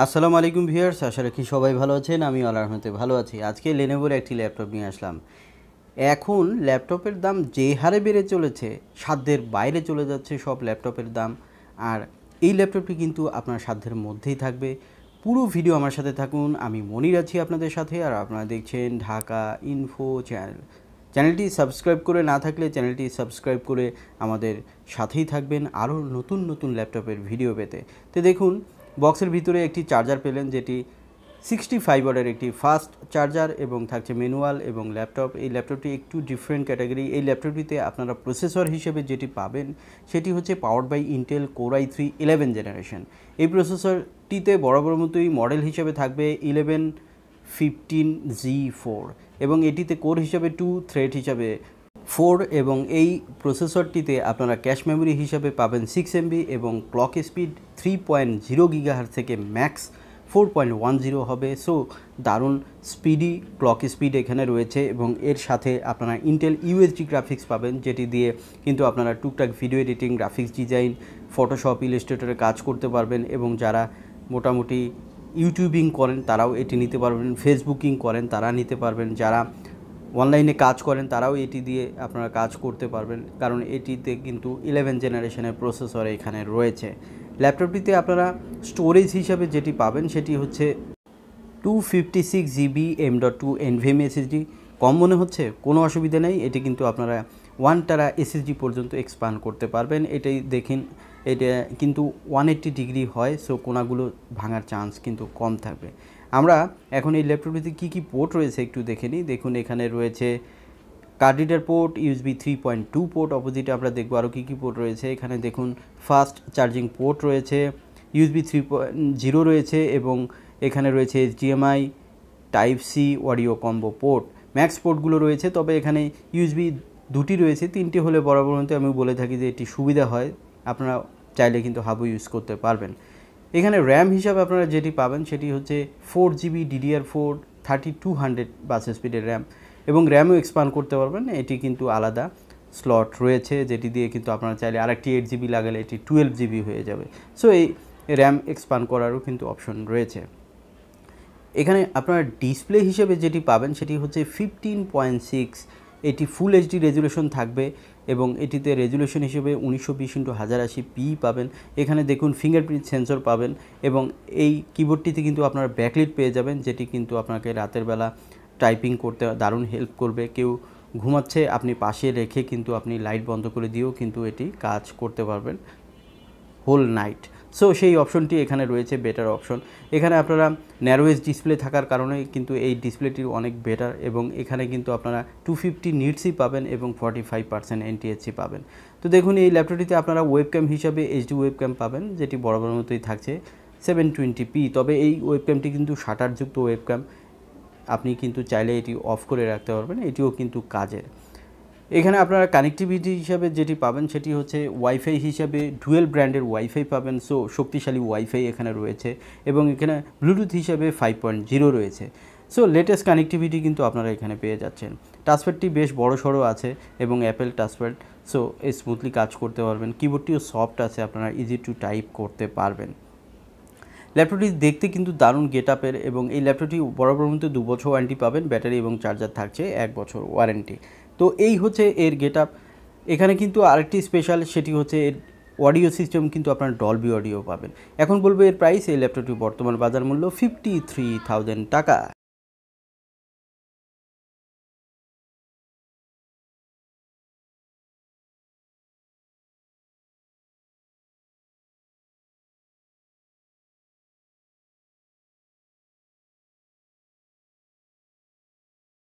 আসসালামু আলাইকুম ভিউয়ার্স, আশা রাখি সবাই ভালো আছেন। আমি আল্লাহর রহমতে ভালো আছি। আজকে লেনোভোর একটি ল্যাপটপ নিয়ে আসলাম। এখন ল্যাপটপের দাম যে হারে বেড়ে চলেছে, সাধ্যের বাইরে চলে যাচ্ছে সব ল্যাপটপের দাম। আর এই ল্যাপটপটি কিন্তু আপনার সাধ্যের মধ্যেই থাকবে। পুরো ভিডিও আমার সাথে থাকুন। আমি মনির আছি আপনাদের সাথে, আর আপনারা দেখছেন ঢাকা ইনফো চ্যানেল। চ্যানেলটি সাবস্ক্রাইব করে না থাকলে চ্যানেলটি সাবস্ক্রাইব করে আমাদের সাথেই থাকবেন আরও নতুন নতুন ল্যাপটপের ভিডিও পেতে। তো দেখুন, বক্সের ভিতরে একটি চার্জার পেলেন, যেটি 65 ওয়াটের একটি ফাস্ট চার্জার, এবং থাকছে ম্যানুয়াল এবং ল্যাপটপ। এই ল্যাপটপটি একটু ডিফারেন্ট ক্যাটাগরি। এই ল্যাপটপটিতে আপনারা প্রসেসর হিসেবে যেটি পাবেন সেটি হচ্ছে powered by Intel core i3 11 generation. এই প্রসেসরটিতে বরাবর মতোই মডেল হিসেবে থাকবে 1115G4, এবং এটিতে কোর হিসাবে 2, থ্রেড হিসাবে 4, এবং এই প্রসেসরটিতে আপনারা ক্যাশ মেমোরি হিসাবে পাবেন 6 MB, এবং ক্লক স্পিড 3.0 GHz থেকে ম্যাক্স 4.10 হবে। সো দারুণ স্পিডি ক্লক স্পিড এখানে রয়েছে, এবং এর সাথে আপনারা ইন্টেল ইউএসডি গ্রাফিক্স পাবেন, যেটি দিয়ে কিন্তু আপনারা টুকটাক video editing, graphics design, Photoshop, ইলাস্ট্রেটরে কাজ করতে পারবেন। এবং যারা মোটামুটি ইউটিউবিং করেন তারাও এটি নিতে পারবেন, ফেসবুকিং করেন তারা নিতে পারবেন, যারা অনলাইনে কাজ করেন তারাও এটি দিয়ে আপনারা কাজ করতে পারবেন, কারণ এটিতে কিন্তু 11 জেনারেশনের প্রসেসর এখানে রয়েছে। ল্যাপটপটিতে আপনারা স্টোরেজ হিসাবে যেটি পাবেন সেটি হচ্ছে 256 GB M.2 NVMe SSD। কম মনে হচ্ছে? কোনো অসুবিধা নেই, এটি কিন্তু আপনারা 1 TB SSD পর্যন্ত এক্সপ্যান্ড করতে পারবেন। এটাই দেখেন, এটা কিন্তু 180 ডিগ্রি হয়, সো কোনাগুলো ভাঙার চান্স কিন্তু কম থাকবে। আমরা এখন এই ল্যাপটপটিতে কী পোর্ট রয়েছে একটু দেখে নিই। দেখুন, এখানে রয়েছে card reader port, USB 3.2 port. অপোজিটে আমরা দেখব আরও কী পোর্ট রয়েছে। এখানে দেখুন ফাস্ট চার্জিং পোর্ট রয়েছে, USB 3.0 রয়েছে, এবং এখানে রয়েছে HDMI, Type-C, audio combo port. Max পোর্টগুলো রয়েছে, তবে এখানে USB 2টি রয়েছে, 3টি হলে বরাবর মতো আমি বলে থাকি যে এটি সুবিধা হয়। আপনারা চাইলে কিন্তু হাবও ইউজ করতে পারবেন। এখানে র্যাম হিসাবে আপনারা যেটি পাবেন সেটি হচ্ছে 4GB DDR4 3200 বাস স্পিডের র্যাম, এবং র্যামও এক্সপ্যান্ড করতে পারবেন। এটি কিন্তু আলাদা স্লট রয়েছে, যেটি দিয়ে কিন্তু আপনারা চাইলে আরেকটি 8GB লাগালে এটি 12GB হয়ে যাবে। সো এই র্যাম এক্সপ্যান্ড করারও কিন্তু অপশন রয়েছে। এখানে আপনারা ডিসপ্লে হিসেবে যেটি পাবেন সেটি হচ্ছে 15.6। এটি ফুল এইচডি রেজুলেশন থাকবে, এবং এটিতে রেজুলেশন হিসেবে 1920x1080p পাবেন। এখানে দেখুন ফিঙ্গারপ্রিন্ট সেন্সর পাবেন, এবং এই কিবোর্ডটিতে কিন্তু আপনারা ব্যাকলিট পেয়ে যাবেন, যেটি কিন্তু আপনাকে রাতের বেলা টাইপিং করতে দারুণ হেল্প করবে। কেউ ঘুমাচ্ছে, আপনি পাশে রেখে কিন্তু আপনি লাইট বন্ধ করে দিয়েও কিন্তু এটি কাজ করতে পারবেন হোল নাইট। সো সেই অপশনটি এখানে রয়েছে, বেটার অপশন। এখানে আপনারা ন্যারোয়েজ ডিসপ্লে থাকার কারণে কিন্তু এই ডিসপ্লেটি অনেক বেটার, এবং এখানে কিন্তু আপনারা 250 নিটসই পাবেন এবং 45% NTSC পাবেন। তো দেখুন, এই ল্যাপটপটিতে আপনারা ওয়েবক্যাম হিসাবে HD ওয়েবক্যাম পাবেন, যেটি বরাবর মতোই থাকছে 720p। তবে এই ওয়েবক্যামটি কিন্তু শাটারযুক্ত ওয়েবক্যাম, আপনি কিন্তু চাইলে এটি অফ করে রাখতে পারবেন, এটিও কিন্তু কাজের। এখানে আপনারা কানেক্টিভিটি হিসাবে যেটি পাবেন সেটি হচ্ছে ওয়াইফাই হিসাবে ডুয়েল ব্র্যান্ডের ওয়াইফাই পাবেন। সো শক্তিশালী ওয়াইফাই এখানে রয়েছে, এবং এখানে ব্লুটুথ হিসাবে 5.0 রয়েছে। সো লেটেস্ট কানেক্টিভিটি কিন্তু আপনারা এখানে পেয়ে যাচ্ছেন। টাচপ্যাডটি বেশ বড় সড়ো আছে, এবং অ্যাপেল টাচপ্যাড, সো স্মুথলি কাজ করতে পারবেন। কিবোর্ডটিও সফট আছে, আপনারা ইজি টু টাইপ করতে পারবেন। ল্যাপটপটি দেখতে কিন্তু দারুণ গেট আপের, এবং এই ল্যাপটপটি বরাবর মতো 2 বছর ওয়ারেন্টি পাবেন। ব্যাটারি এবং চার্জার থাকছে 1 বছর ওয়ারেন্টি। তো এই হচ্ছে এর গেট আপ। এখানে কিন্তু আরেকটি স্পেশাল, সেটি হচ্ছে এর অডিও সিস্টেম কিন্তু আপনার ডলবি অডিও পাবেন। এখন বলবো এর প্রাইস। এই ল্যাপটপটি বর্তমান বাজার মূল্য 53,000 টাকা।